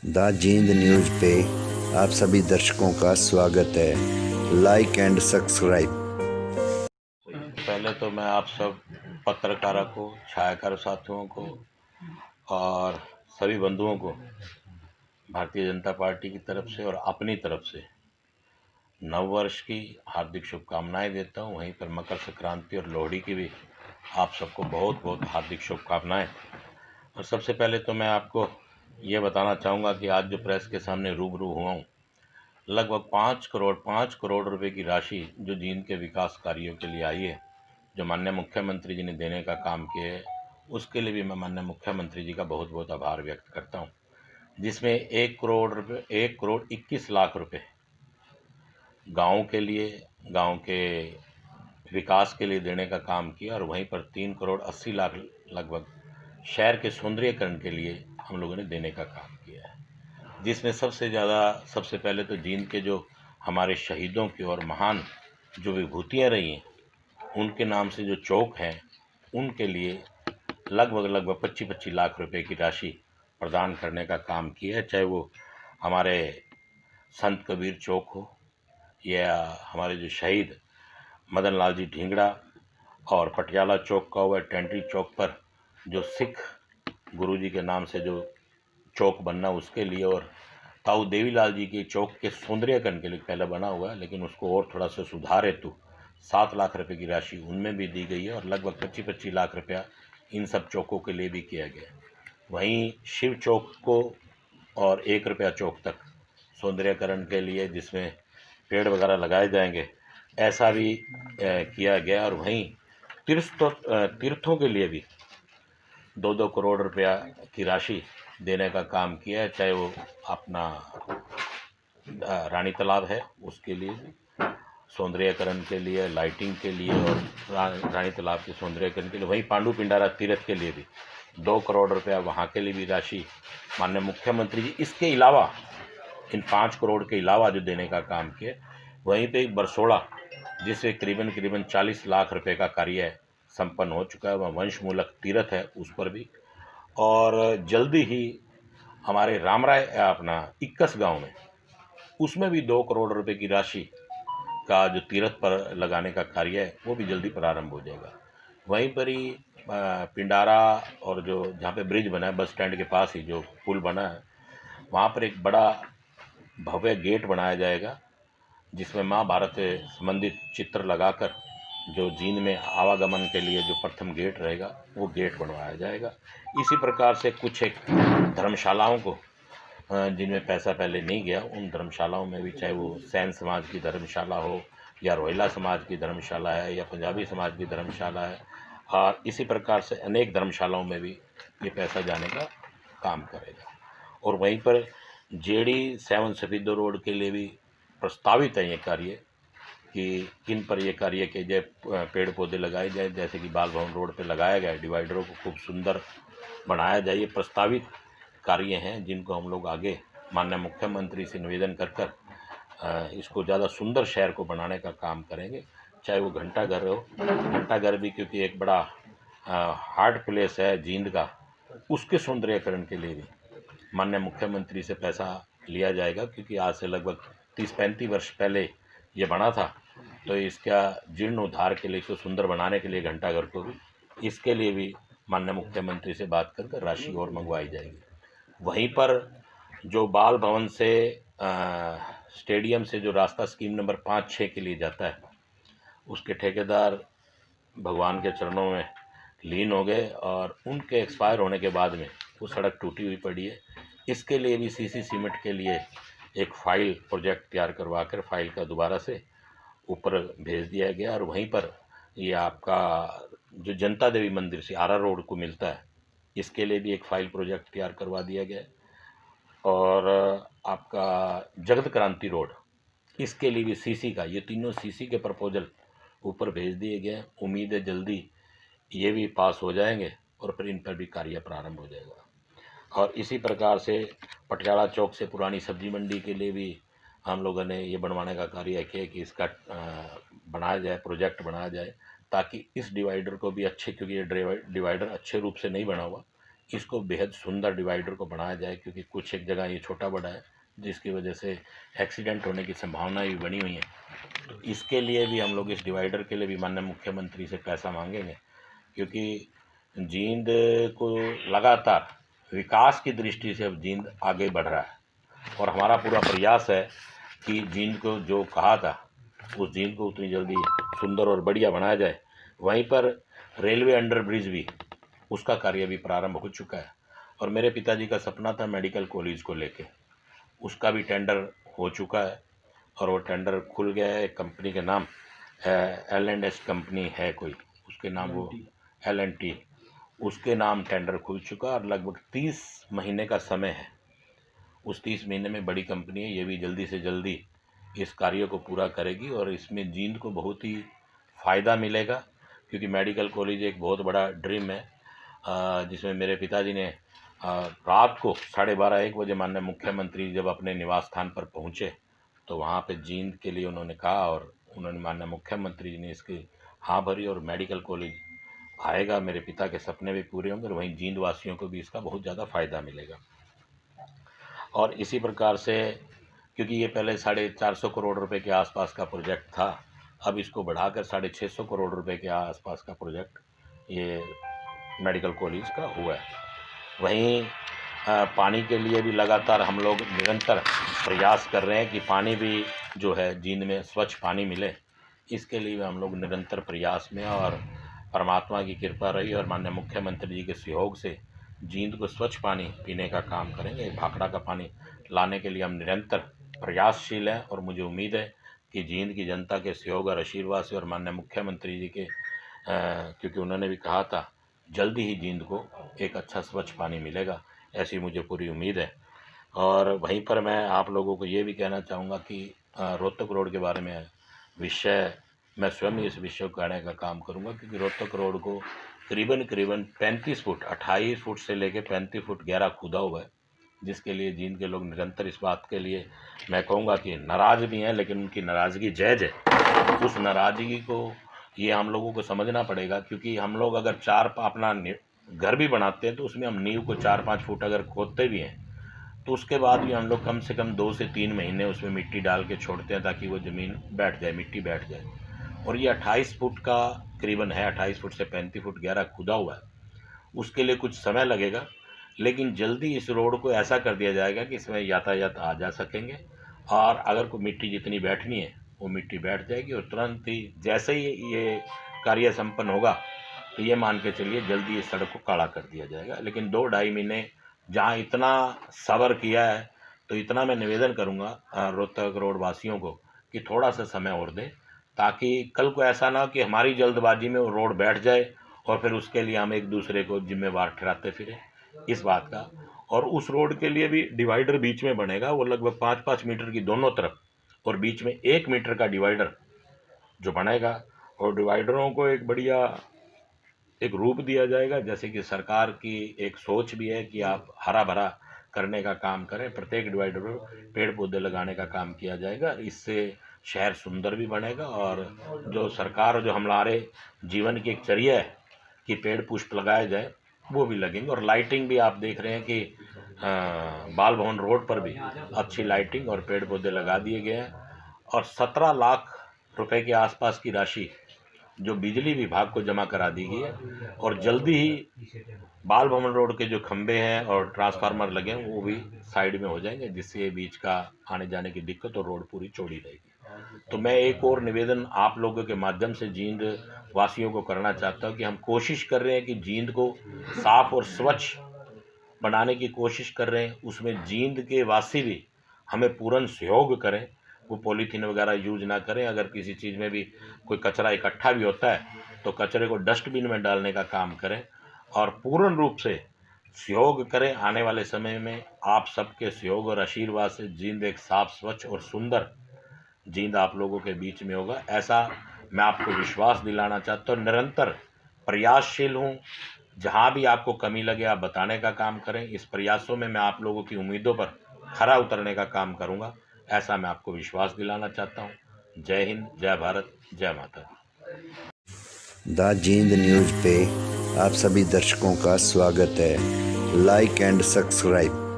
The Jind news पे आप सभी दर्शकों का स्वागत है। Like and subscribe. पहले तो मैं आप सब पत्रकारों को, छायाकार साथियों को और सभी बंधुओं को भारतीय जनता पार्टी की तरफ से और अपनी तरफ से नव वर्ष की हार्दिक शुभकामनाएं देता हूं। वहीं पर मकर संक्रांति और लोहड़ी की भी आप सबको बहुत बहुत हार्दिक शुभकामनाएं। और सबसे पहले तो मैं आपको ये बताना चाहूँगा कि आज जो प्रेस के सामने रूबरू हुआ हूँ, लगभग 5 करोड़ रुपए की राशि जो जींद के विकास कार्यों के लिए आई है, जो माननीय मुख्यमंत्री जी ने देने का काम किया है, उसके लिए भी मैं माननीय मुख्यमंत्री जी का बहुत बहुत आभार व्यक्त करता हूँ। जिसमें 1 करोड़ 21 लाख रुपए गाँव के लिए, गाँव के विकास के लिए देने का काम किया और वहीं पर 3 करोड़ 80 लाख लगभग शहर के सौंदर्यीकरण के लिए हम लोगों ने देने का काम किया है। जिसमें सबसे ज़्यादा, सबसे पहले तो जींद के जो हमारे शहीदों की और महान जो विभूतियाँ रही हैं, उनके नाम से जो चौक हैं, उनके लिए लगभग 25-25 लाख रुपए की राशि प्रदान करने का काम किया है। चाहे वो हमारे संत कबीर चौक हो या हमारे जो शहीद मदन लाल जी ढींगड़ा और पटियाला चौक का हुआ, टेंटरी चौक पर जो सिख गुरुजी के नाम से जो चौक बनना, उसके लिए, और ताऊ देवीलाल जी के चौक के सौंदर्यीकरण के लिए पहले बना हुआ है, लेकिन उसको और थोड़ा सा सुधार हेतु 7 लाख रुपए की राशि उनमें भी दी गई है और लगभग 25-25 लाख रुपया इन सब चौकों के लिए भी किया गया है। वहीं शिव चौक को और 1 रुपया चौक तक सौंदर्यीकरण के लिए, जिसमें पेड़ वगैरह लगाए जाएंगे, ऐसा भी किया गया। और वहीं तीर्थों के लिए भी 2-2 करोड़ रुपया की राशि देने का काम किया है। चाहे वो अपना रानी तालाब है, उसके लिए भी सौंदर्यीकरण के लिए, लाइटिंग के लिए, और रानी तालाब के सौंदर्यीकरण के लिए। वहीं पांडु पिंडारा तीर्थ के लिए भी 2 करोड़ रुपया, वहाँ के लिए भी राशि माननीय मुख्यमंत्री जी, इसके अलावा इन 5 करोड़ के अलावा जो देने का काम किया। वहीं पे बरसोड़ा, जिससे करीबन 40 लाख रुपए का कार्य संपन्न हो चुका है, वह वंश मूलक तीर्थ है, उस पर भी। और जल्दी ही हमारे रामराय अपना इक्कस गांव में, उसमें भी 2 करोड़ रुपए की राशि का जो तीर्थ पर लगाने का कार्य है, वो भी जल्दी प्रारंभ हो जाएगा। वहीं पर ही पिंडारा और जो जहाँ पे ब्रिज बना है, बस स्टैंड के पास ही जो पुल बना है, वहाँ पर एक बड़ा भव्य गेट बनाया जाएगा, जिसमें महाभारत से संबंधित चित्र लगाकर जो जींद में आवागमन के लिए जो प्रथम गेट रहेगा, वो गेट बनवाया जाएगा। इसी प्रकार से कुछ एक धर्मशालाओं को, जिनमें पैसा पहले नहीं गया, उन धर्मशालाओं में भी, चाहे वो सैन समाज की धर्मशाला हो या रोहिला समाज की धर्मशाला है या पंजाबी समाज की धर्मशाला है, और इसी प्रकार से अनेक धर्मशालाओं में भी ये पैसा जाने का काम करेगा। और वहीं पर जेडी 7 सफीदो रोड के लिए भी प्रस्तावित है ये कार्य कि किन पर ये कार्य किए जाए, पेड़ पौधे लगाए जाए, जैसे कि बाल भवन रोड पे लगाया गया है, डिवाइडरों को खूब सुंदर बनाया जाए। ये प्रस्तावित कार्य हैं, जिनको हम लोग आगे माननीय मुख्यमंत्री से निवेदन कर इसको ज़्यादा सुंदर शहर को बनाने का काम करेंगे। चाहे वो घंटाघर हो, घंटाघर भी क्योंकि एक बड़ा हार्ड प्लेस है जींद का, उसके सौंदर्यीकरण के लिए भी माननीय मुख्यमंत्री से पैसा लिया जाएगा, क्योंकि आज से लगभग 30-35 वर्ष पहले ये बना था। तो इसका जीर्णोद्धार के लिए, इसको सुंदर बनाने के लिए, घंटाघर को भी, इसके लिए भी माननीय मुख्यमंत्री से बात कर राशि और मंगवाई जाएगी। वहीं पर जो बाल भवन से स्टेडियम से जो रास्ता स्कीम नंबर 5-6 के लिए जाता है, उसके ठेकेदार भगवान के चरणों में लीन हो गए और उनके एक्सपायर होने के बाद में वो सड़क टूटी हुई पड़ी है। इसके लिए भी सीसी सीमेंट के लिए एक फाइल प्रोजेक्ट तैयार करवा कर फाइल का दोबारा से ऊपर भेज दिया गया। और वहीं पर ये आपका जो जनता देवी मंदिर से आरा रोड को मिलता है, इसके लिए भी एक फाइल प्रोजेक्ट तैयार करवा दिया गया। और आपका जगत क्रांति रोड, इसके लिए भी सीसी का, ये तीनों सीसी के प्रपोजल ऊपर भेज दिए गए। उम्मीद है जल्दी ये भी पास हो जाएंगे और फिर इन पर भी कार्य प्रारंभ हो जाएगा। और इसी प्रकार से पटियाला चौक से पुरानी सब्जी मंडी के लिए भी हम लोगों ने ये बनवाने का कार्य किया कि इसका बनाया जाए, प्रोजेक्ट बनाया जाए, ताकि इस डिवाइडर को भी अच्छे, क्योंकि ये डिवाइडर अच्छे रूप से नहीं बना हुआ, इसको बेहद सुंदर डिवाइडर को बनाया जाए, क्योंकि कुछ एक जगह ये छोटा बड़ा है जिसकी वजह से एक्सीडेंट होने की संभावना भी बनी हुई है। तो इसके लिए भी हम लोग, इस डिवाइडर के लिए भी माननीय मुख्यमंत्री से पैसा मांगेंगे, क्योंकि जींद को लगातार विकास की दृष्टि से अब जींद आगे बढ़ रहा है और हमारा पूरा प्रयास है कि जींद को जो कहा था उस जींद को उतनी जल्दी सुंदर और बढ़िया बनाया जाए। वहीं पर रेलवे अंडर ब्रिज भी, उसका कार्य भी प्रारंभ हो चुका है और मेरे पिताजी का सपना था मेडिकल कॉलेज को लेके, उसका भी टेंडर हो चुका है और वो टेंडर खुल गया है। एक कंपनी के नाम L&S कंपनी है कोई, उसके नाम वो L&T, उसके नाम टेंडर खुल चुका और लगभग 30 महीने का समय है। उस 30 महीने में बड़ी कंपनी है, ये भी जल्दी से जल्दी इस कार्य को पूरा करेगी और इसमें जींद को बहुत ही फ़ायदा मिलेगा, क्योंकि मेडिकल कॉलेज एक बहुत बड़ा ड्रीम है, जिसमें मेरे पिताजी ने रात को 12:30-1 बजे माननीय मुख्यमंत्री जब अपने निवास स्थान पर पहुँचे तो वहाँ पे जींद के लिए उन्होंने कहा और उन्होंने माननीय मुख्यमंत्री जी ने इसकी हाँ भरी और मेडिकल कॉलेज आएगा। मेरे पिता के सपने भी पूरे होंगे और वहीं जींद वासियों को भी इसका बहुत ज़्यादा फ़ायदा मिलेगा। और इसी प्रकार से, क्योंकि ये पहले 450 करोड़ रुपए के आसपास का प्रोजेक्ट था, अब इसको बढ़ाकर 650 करोड़ रुपए के आसपास का प्रोजेक्ट ये मेडिकल कॉलेज का हुआ है। वहीं पानी के लिए भी लगातार हम लोग निरंतर प्रयास कर रहे हैं कि पानी भी जो है जींद में स्वच्छ पानी मिले। इसके लिए हम लोग निरंतर प्रयास में और परमात्मा की कृपा रही और माननीय मुख्यमंत्री जी के सहयोग से जींद को स्वच्छ पानी पीने का काम करेंगे। भाखड़ा का पानी लाने के लिए हम निरंतर प्रयासशील हैं और मुझे उम्मीद है कि जींद की जनता के सहयोग और आशीर्वाद से और माननीय मुख्यमंत्री जी के क्योंकि उन्होंने भी कहा था जल्दी ही जींद को एक अच्छा स्वच्छ पानी मिलेगा, ऐसी मुझे पूरी उम्मीद है। और वहीं पर मैं आप लोगों को ये भी कहना चाहूँगा कि रोहतक रोड के बारे में विषय, मैं स्वयं इस विषय को कहने का काम करूँगा, क्योंकि रोहतक रोड को करीबन 35 फुट, 28 फुट से लेकर 35 फुट गहरा खुदा हुआ है, जिसके लिए जींद के लोग निरंतर इस बात के लिए मैं कहूँगा कि नाराज़ भी हैं, लेकिन उनकी नाराज़गी जायज़ है। उस नाराज़गी को ये हम लोगों को समझना पड़ेगा, क्योंकि हम लोग अगर अपना घर भी बनाते हैं तो उसमें हम नींव को 4-5 फुट अगर खोदते भी हैं तो उसके बाद भी हम लोग कम से कम 2 से 3 महीने उसमें मिट्टी डाल के छोड़ते हैं ताकि वो ज़मीन बैठ जाए, मिट्टी बैठ जाए। और ये 28 फुट का करीबन है, 28 फुट से 35 फुट गहरा खुदा हुआ है, उसके लिए कुछ समय लगेगा, लेकिन जल्दी इस रोड को ऐसा कर दिया जाएगा कि इसमें यातायात आ जा सकेंगे और अगर कोई मिट्टी जितनी बैठनी है वो मिट्टी बैठ जाएगी और तुरंत ही जैसे ही ये कार्य संपन्न होगा तो ये मान के चलिए जल्दी इस सड़क को काला कर दिया जाएगा। लेकिन 2-2.5 महीने जहाँ इतना सब्र किया है तो इतना मैं निवेदन करूँगा रोहतक रोड वासियों को कि थोड़ा सा समय और दें, ताकि कल को ऐसा ना हो कि हमारी जल्दबाजी में वो रोड बैठ जाए और फिर उसके लिए हम एक दूसरे को जिम्मेवार ठहराते फिरें इस बात का। और उस रोड के लिए भी डिवाइडर बीच में बनेगा, वो लगभग 5-5 मीटर की दोनों तरफ और बीच में 1 मीटर का डिवाइडर जो बनेगा, और डिवाइडरों को एक बढ़िया एक रूप दिया जाएगा, जैसे कि सरकार की एक सोच भी है कि आप हरा भरा करने का काम करें, प्रत्येक डिवाइडर पर पेड़ पौधे लगाने का काम किया जाएगा। इससे शहर सुंदर भी बनेगा और जो सरकार जो हमारे जीवन की एक चर्या है कि पेड़ पुष्प लगाए जाए वो भी लगेंगे। और लाइटिंग भी आप देख रहे हैं कि बाल भवन रोड पर भी अच्छी लाइटिंग और पेड़ पौधे लगा दिए गए हैं और 17 लाख रुपए के आसपास की राशि जो बिजली विभाग को जमा करा दी गई है और जल्दी ही बाल भवन रोड के जो खंभे हैं और ट्रांसफार्मर लगे हैं वो भी साइड में हो जाएंगे, जिससे बीच का आने जाने की दिक्कत और रोड पूरी चौड़ी रहेगी। तो मैं एक और निवेदन आप लोगों के माध्यम से जींद वासियों को करना चाहता हूँ कि हम कोशिश कर रहे हैं कि जींद को साफ और स्वच्छ बनाने की कोशिश कर रहे हैं, उसमें जींद के वासी भी हमें पूर्ण सहयोग करें, वो पॉलीथीन वगैरह यूज ना करें। अगर किसी चीज़ में भी कोई कचरा इकट्ठा भी होता है तो कचरे को डस्टबिन में डालने का काम करें और पूर्ण रूप से सहयोग करें। आने वाले समय में आप सबके सहयोग और आशीर्वाद से जींद एक साफ स्वच्छ और सुंदर जींद आप लोगों के बीच में होगा, ऐसा मैं आपको विश्वास दिलाना चाहता हूँ। निरंतर प्रयासशील हूँ, जहाँ भी आपको कमी लगे आप बताने का काम करें। इस प्रयासों में मैं आप लोगों की उम्मीदों पर खरा उतरने का काम करूँगा, ऐसा मैं आपको विश्वास दिलाना चाहता हूँ। जय हिंद, जय भारत, जय माता दी। द जींद न्यूज़ पे आप सभी दर्शकों का स्वागत है। Like and subscribe.